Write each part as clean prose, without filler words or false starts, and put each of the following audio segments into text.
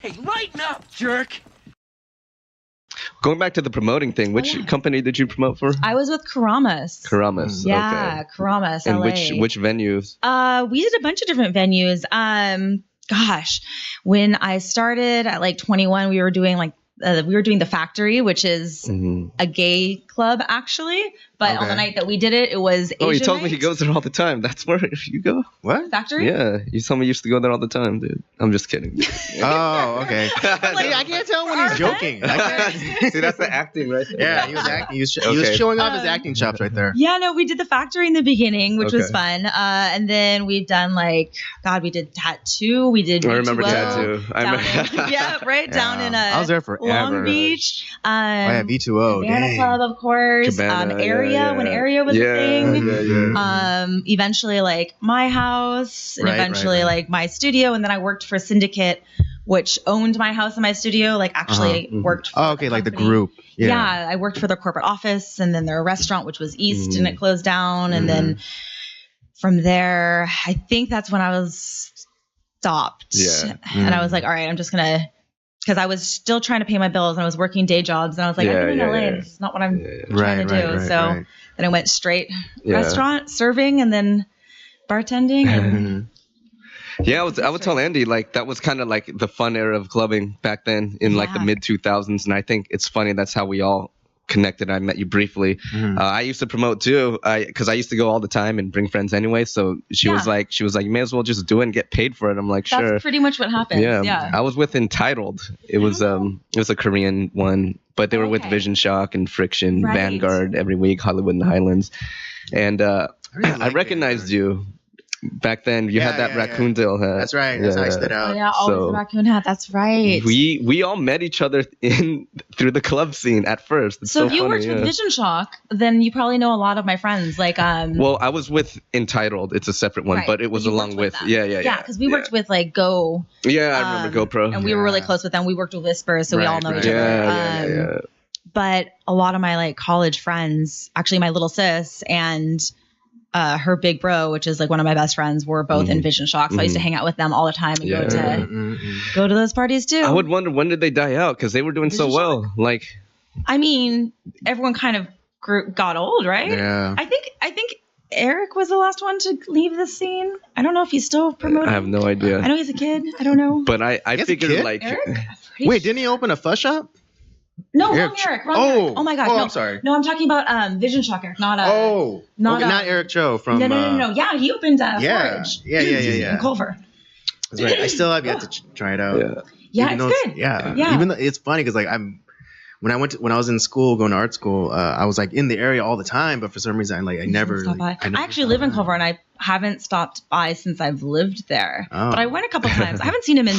Hey, lighten up, jerk! Going back to the promoting thing, which company did you promote for? I was with Karamas. Karamas. Yeah, okay. Karamas, And LA. which venues? We did a bunch of different venues. Gosh, when I started at like 21, we were doing the Factory, which is a gay club actually. But on the night that we did it, it was Asian you told me night. he goes there all the time. That's where you go? What? Factory? Yeah, you told me you used to go there all the time, dude. I'm just kidding. Oh, okay. I can't tell when he's joking. See, that's the acting right there. Yeah, he was acting. He was showing off his acting chops right there. Yeah, no, we did the Factory in the beginning, which was fun. And then we've done we did Tattoo. We did I remember V2O Tattoo. Down in I was there forever. Long Beach. Yeah, V2O. Cabana Club, of course. Cabana, Area, when Area was a thing. Yeah. Eventually, like my house, and eventually, like my studio, and then I worked for Syndicate, which owned my house and my studio. Like actually worked. For like the group. Yeah, I worked for their corporate office, and then their restaurant, which was East, and it closed down, and then from there, I think that's when I was stopped. Yeah, and I was like, all right, I'm just gonna. Because I was still trying to pay my bills and I was working day jobs and I was like, I'm in LA. This is not what I'm trying to do. So then I went straight restaurant, serving, and then bartending. And I would tell Andy, like, that was kind of like the fun era of clubbing back then in like the mid 2000s. And I think it's funny. That's how we all connected. I met you briefly. I used to promote too, because I used to go all the time and bring friends anyway. So she was like, you may as well just do it and get paid for it. I'm like, sure. That's pretty much what happened. Yeah. I was with Entitled. It was a Korean one, but they were with Vision Shock and Friction, Vanguard every week, Hollywood and the Highlands, and I recognized you. Back then, you had that raccoon tail hat. That's right. That's how I stood out. Oh, yeah, always the raccoon hat. That's right. We all met each other through the club scene at first. It's so if you funny, worked with Vision Shock, then you probably know a lot of my friends. Like, well, I was with Entitled. It's a separate one, but it was along with yeah, because we worked with like Go. Yeah, I remember GoPro, and we were really close with them. We worked with Whisper, so we all know each other. Yeah. But a lot of my like college friends, actually my little sis and her big bro, which is like one of my best friends, were both in Vision Shock. So I used to hang out with them all the time and go to those parties too. I would wonder, when did they die out? Because they were doing so well. Like, I mean, everyone kind of got old, right? Yeah. I think Eric was the last one to leave the scene. I don't know if he's still promoting. I have no idea. I know he's a kid. I don't know. But I figured like, Eric? Wait, didn't he open a fuss shop? No, wrong Eric. Oh my gosh. Oh, no. I'm sorry. No, I'm talking about Vision Shock Eric, not not Eric Cho from. No. Yeah, he opened Forage. Yeah. In Culver. That's right. I still have yet to try it out. Yeah, it's good. Yeah. Even though it's funny because like when I was in school going to art school, I was like in the area all the time, but for some reason I never. I actually live in Culver and I haven't stopped by since I've lived there. Oh. But I went a couple times. I haven't seen him in.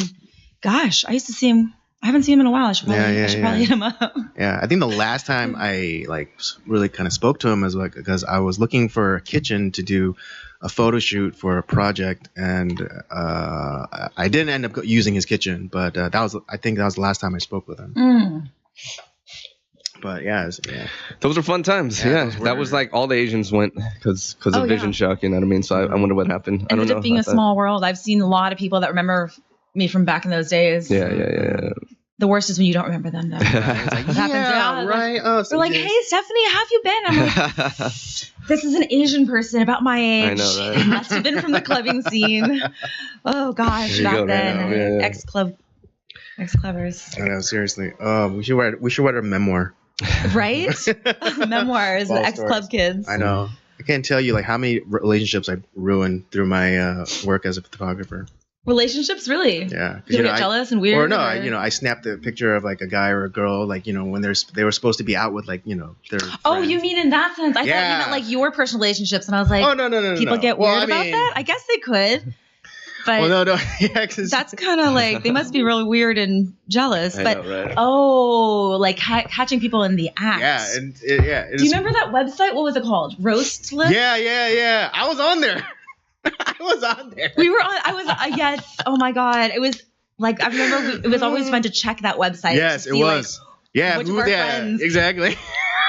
Gosh, I used to see him. I haven't seen him in a while. I should probably hit him up. Yeah, I think the last time I like really kind of spoke to him is like because I was looking for a kitchen to do a photo shoot for a project, and I didn't end up using his kitchen, but I think that was the last time I spoke with him. But those were fun times. Yeah, that was like all the Asians went because of Vision Shock. You know what I mean? So I wonder what happened. I don't know. Ended up being a small world. I've seen a lot of people that remember me from back in those days. Yeah. The worst is when you don't remember them, though. What happens? Right. They're like, hey, Stephanie, how have you been? I'm like, this is an Asian person about my age. I know, right? Must have been from the clubbing scene. Oh, gosh, back then. Ex-clubbers. I know, seriously. We should write a memoir. Right? Memoirs, ex-club kids. I know. I can't tell you like how many relationships I ruined through my work as a photographer. Relationships, really? Yeah. You get jealous and weird? Or no, I snapped a picture of like a guy or a girl, like, when they were supposed to be out with like, their Oh, you mean in that sense? I thought you meant like your personal relationships, and I was like, oh, no. People get weird about that? I guess they could. But no. Yeah, that's kind of like, they must be really weird and jealous. I know, right? Like catching people in the act. Yeah. And Do you remember that website? What was it called? Roast List? Yeah. I was on there. I was on there. We were on. I was. Yes. Oh my God. It was like, I remember it was always fun to check that website. Yes, it was. Which of our friends. Exactly.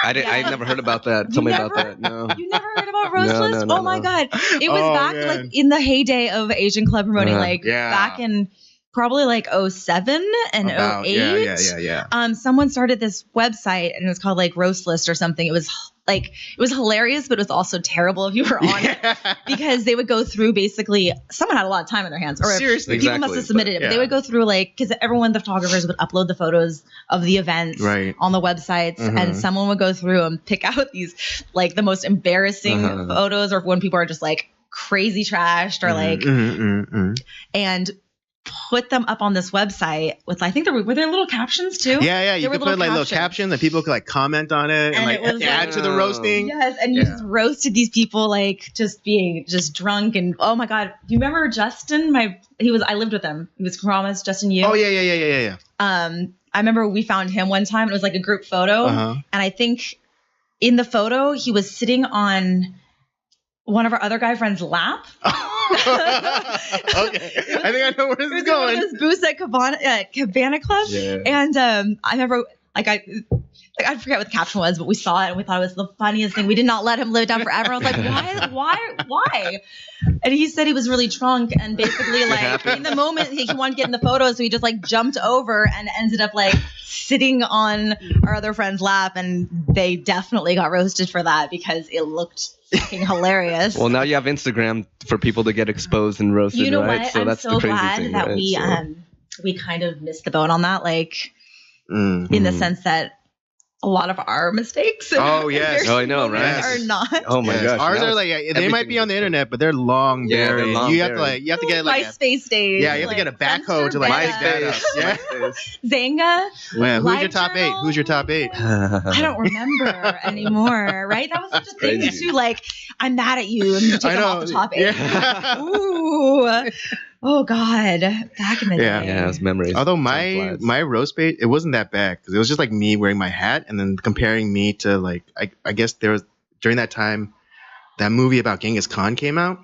I never heard about that. Tell me about that. No. You never heard about Roast List? No, oh my God. It was back like in the heyday of Asian club promoting, back in probably like 07 and 08. Yeah. Someone started this website and it was called like Roast List or something. It was hilarious, but it was also terrible if you were on it because they would go through basically someone had a lot of time on their hands or seriously people must have submitted it, but they would go through like, because the photographers would upload the photos of the events on the websites and someone would go through and pick out these like the most embarrassing photos or when people are just like crazy trashed or like, and put them up on this website with, I think were there little captions too? Yeah. You could put like little captions and people could like comment on it and like add to the roasting. Yes, and you just roasted these people like just being just drunk and oh my God. Do you remember Justin? I lived with him. He was promised Justin Yu. Oh yeah. I remember we found him one time. It was like a group photo. And I think in the photo he was sitting on one of our other guy friends' lap. Okay, I think I know where this is going. It was booths at Cabana Club, and I remember I forget what the caption was, but we saw it and we thought it was the funniest thing. We did not let him live down forever. I was like, why? And he said he was really drunk and basically like in the moment he wanted to get in the photo, so he just like jumped over and ended up like sitting on our other friend's lap, and they definitely got roasted for that because it looked fucking hilarious. Well, now you have Instagram for people to get exposed and roasted, you know right? What? So I'm that's so the crazy glad thing, that right? we kind of missed the boat on that, like in the sense that a lot of our mistakes. Oh yes, I know, right? Are not. Oh my gosh, ours are like they might be on the internet, but they're long buried. You have to get like MySpace days. Yeah, you have to get a backhoe to like dig that up. Yeah. Zanga. Well, who's your top 8? I don't remember anymore. Right? That was such a thing too. Like, I'm mad at you, and you take them off the top 8. Yeah. Ooh. Oh God, back in the day. Yeah, it was memories. Although my roast bait, it wasn't that bad because it was just like me wearing my hat and then comparing me to like I guess there was during that time that movie about Genghis Khan came out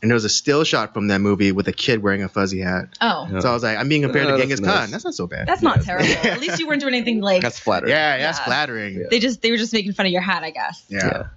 and there was a still shot from that movie with a kid wearing a fuzzy hat. Oh, so I was like, I'm being compared to Genghis Khan. That's not so bad. That's not terrible. At least you weren't doing anything like. That's flattering. Yeah, that's flattering. They were just making fun of your hat, I guess. Yeah.